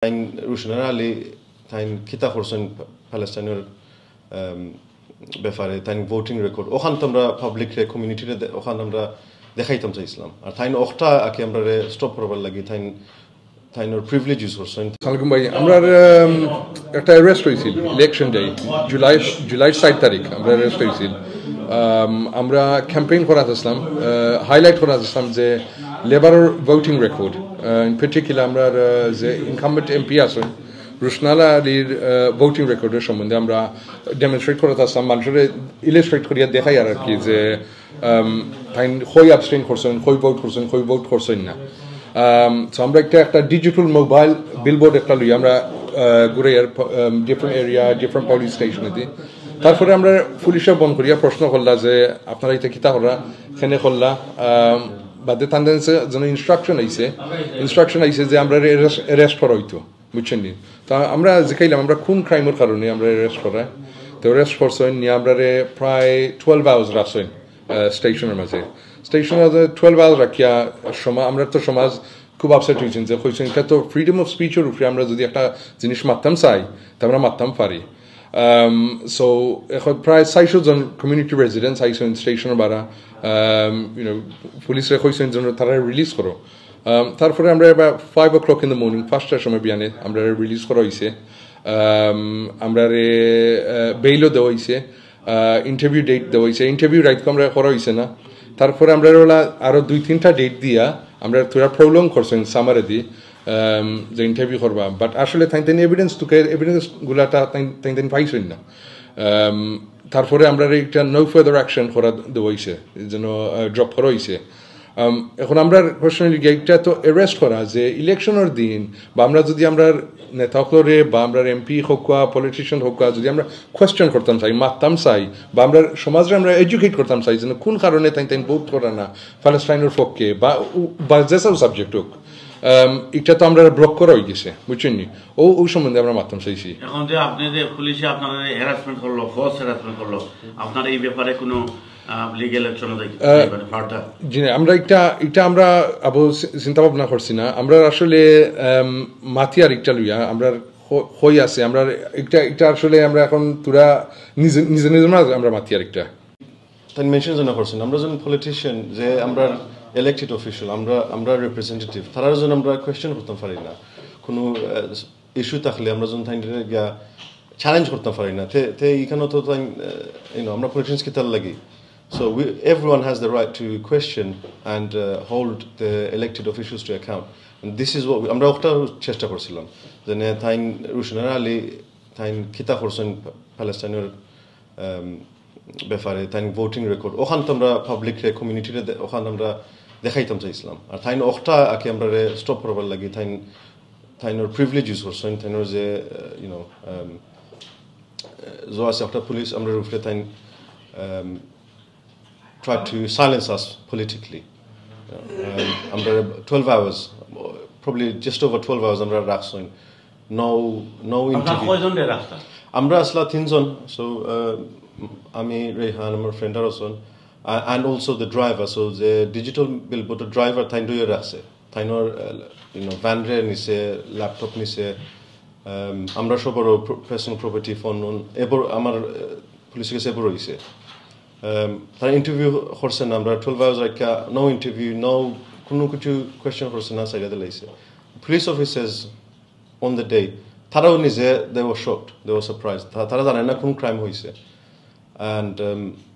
Tayn Rushnar Ali tayn kita করছেন প্যালেস্টাইনের ব্যাপারে তাই ভোটিং রেকর্ড ওখান তো আমরা পাবলিক কমিউনিটিতে ওখান আমরা দেখাইতাম চাইছিলাম আর তাই ওখটা আকে আমরা স্টপ করবার লাগি তাইনোর প্রিভিলেজ ইউজ করছেন সালাম ভাই আমরা একটা অ্যারেস্ট হয়েছিল ইলেকশন ডে জুলাই 7 তারিখ আমরা অ্যারেস্ট হয়েছিল আমরা ক্যাম্পেইন করাতেছিলাম হাইলাইট করাতেছিলাম যে লেবারের ভোটিং রেকর্ড ইন পার্টিকুলার আমরা যে ইনকামবেন্ট এমপি আছেন রুশনালা আলীর ভোটিং রেকর্ডের সম্বন্ধে আমরা ডেমনস্ট্রেট করাতেছিলাম মানুষের ইলাস্ট্রেট করিয়া দেখাই আর কি যে তাই কই অ্যাবস্টেইন করছেন কই ভোট করছেন কই ভোট করছেন না সো আমরা একটা ডিজিটাল মোবাইল বিলবোর্ড একটা লই আমরা ঘুরে ডিফারেন্ট এরিয়া ডিফারেন্ট পুলিশ স্টেশনে তারপরে আমরা পুলিশে বন্ধ করিয়া প্রশ্ন করলা যে আপনারা এটা কিতা করা এখানে করলা বাদে তাদের যেন ইনস্ট্রাকশন আইছে যে আমরা অ্যারেস্ট করা হইতো বুঝছেন নি তা আমরা জিকাইলাম আমরা কোন ক্রাইমের কারণে আমরা অ্যারেস্ট করা তো অ্যারেস্ট করছেন নিয়ে আমরা প্রায় 12 আওয়ার্স রাখছেন স্টেশনের মাঝে স্টেশনের 12 আওয়ার্স রাখিয়া আমরা তো সমাজ খুব আপসেট হয়েছেন যে কইছেন এটা তো ফ্রিডম অফ স্পিচের উপরে আমরা যদি একটা জিনিস মারতাম চাই তা আমরা মারতাম পারি সো এখন প্রায় 600 জন কমিউনিটি রেজিডেন্টস আইসেন স্টেশনের বাড়া পুলিশে কইছেন যেন তারা রিলিজ করো তারপরে আমরা এবার 5 o'clock in the morning 5টার সময় বিয়ানে আমরা রিলিজ করা হয়েছে আমরা বেইলও দেওয়া হয়েছে ইন্টারভিউ ডেট দেওয়া হয়েছে ইন্টারভিউ রাইট আমরা করা হয়েছে না তারপরে আমরা আরো 2-3টা ডেট দিয়া আমরা তোরা প্রলং করছেন সামারে দিয়ে যে ইন্টারভিউ করবা বাট আসলে তাই এভিডেন্স গুলাটা তাই পাইছেন না তারপরে আমরা একটা নো ফার্দার অ্যাকশন করা দেওয়া হয়েছে যেন ড্রপ করা হয়েছে এখন আমরা পার্সোনালি এটা তো অ্যারেস্ট করা যে ইলেকশনের দিন বা আমরা যদি আমরা নেতাকলরে বা আমরা এমপি হোক পলিটিশিয়ান হোক যদি আমরা কোয়েশ্চেন করতাম চাই মারতাম চাই বা আমরা সমাজে আমরা এডুকেট করতাম চাই যেন কোন কারণে তাই ভোট করে না প্যালেস্টাইনের পক্ষে বা যেসব সাবজেক্ট হোক এটা তো আমরা ব্লক করা হয়ে গেছে বুঝছেন নি ওই সম্বন্ধে আমরা মারতাম চাইছি এখন যে আপনি যে পুলিশে আপনারা হ্যারাসমেন্ট করলো ফোর্স হ্যারাসমেন্ট করলো আপনার এই ব্যাপারে কোনো লিগ্যাল অ্যাকশন জি আমরা এটা আমরা আবু চিন্তা ভাবনা করছি না আমরা আসলে মাতিয়ার একটা লইয়া আমরা হই আছে আমরা এটা আসলে আমরা এখন তোরা নিজে আমরা মাতিয়ার একটা তাই মেনশন জানা করছেন আমরা যখন পলিটিশিয়ান যে আমরা ইলেক্টেড অফিসিয়াল আমরা রিপ্রেজেন্টেটিভ তারা জন্য আমরা কোয়েশ্চেন করতে পারি না কোনো ইস্যু থাকলে আমরা যখন তাই গিয়া চ্যালেঞ্জ করতে পারি না তে এখানে তো তাই আমরা পলিটিশিয়ানস কি তার লাগি So everyone has the right to question and hold the elected officials to account. And this is what আমরা ওটা চেষ্টা করছিলাম যে তাইন রুশনার আলী তাইন কিতা করছেন প্যালেস্টাইনের ব্যাপারে তাইন ভোটিং রেকর্ড ওখান তো আমরা পাবলিক কমিউনিটিতে ওখান আমরা দেখাইতাম চাইছিলাম আর তাইন ওখটা আকে আমরা স্টপ করবার লাগি তাইনোর প্রিভিলেজ ইউজ করছেন তাইনোর যে যে আছে একটা পুলিশ আমরা উপরে তাইন tried to silence us politically. Under 12 hours, probably just over 12 hours, আমরা রাখছেন no interview. আমরা আসলা 3 জন, so আমি রেহান আমার friend Arjan and also the driver, so the digital billboard the driver তাই দুই রাখছে তাইনোর ভ্যান রে নিছে ল্যাপটপ নিছে আমরা সবার পার্সোনাল প্রপার্টি ফোন এবার আমার পুলিশের কাছে এবার হইছে তারা ইন্টারভিউ করছে না আমরা 12 আওয়ার্স রাখা নো ইন্টারভিউ নো কোনো কিছু কোয়েশ্চেন করছে না সাইডে দিলাইছে police officers on the day তারাও নিজে they were shocked they were surprise তারা জানে না কোন ক্রাইম হয়েছে অ্যান্ড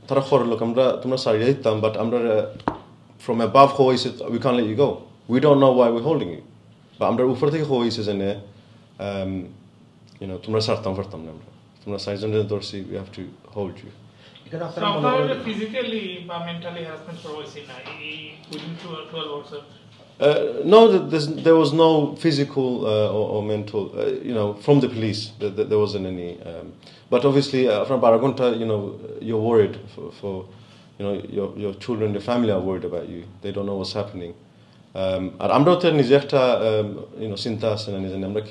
তারা খবর লোক আমরা তোমরা সাইডে দিতাম বাট আমরা ফ্রম অ্যাবাভ হয়েছে we can let you go we don't know why we holding you বা আমরা উপর থেকে হয়েছে জেনে তোমরা ছাড়তাম পারতাম না আমরা তোমরা সাইজনের ধরছি we have to hold you physically or mentally harassment for within 12 hours? No, there was no physical or mental, from the police. There wasn't any. But obviously, from Baragunta, you're worried for your children, your family are worried about you. They don't know what's happening. আর আমরা তো নিজেরটা চিন্তা আছে না নিজে আমরা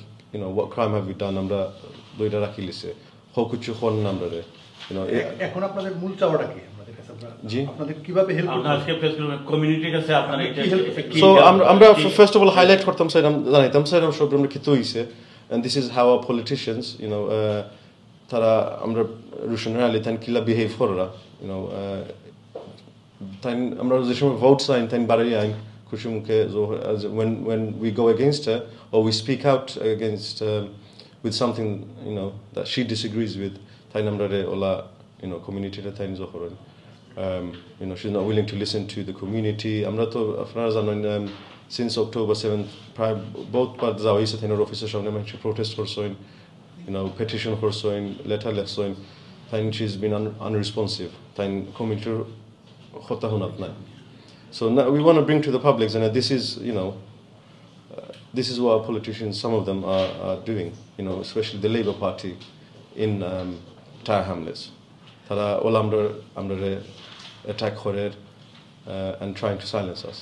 what crime have we done? আমরা দুইটা রাখি লিছে হোক কিছু হন আমরা এখন আপনাদের মূল চাওয়াটা কি আমাদের কাছে জি আপনাদের কিভাবে হেল্প আপনার আজকে প্রেস কমিউনিটির কাছে আপনারা So আমরা first of all highlight করতাম স্যার জানাইতাম স্যার সব আমরা কি হইছে and this is how our politicians তারা আমরা রুশন র্যালি তান কিলা বিহেভ কররা তাই আমরা যে সময় ভোট সাইন তাই বাড়ি আইন খুশি মুখে when we go against her or we speak out against with something that she disagrees with তাই আমরা ওলা community তাই জহরন she's not willing to listen to the community আমরা তো আপনারা জানেন since October 7th both parts যাওয়া হয়েছে তাই অফিসের সামনে মানুষ প্রোটেস্ট করছেন petition করছেন লেটার লেখছেন তাই she's been unresponsive তাই community কথা শোনাত নাই so now we want to bring to the public and this is this is what our politicians some of them are doing especially the Labour Party in Tower Hamlets তারা all under attack and trying to silence us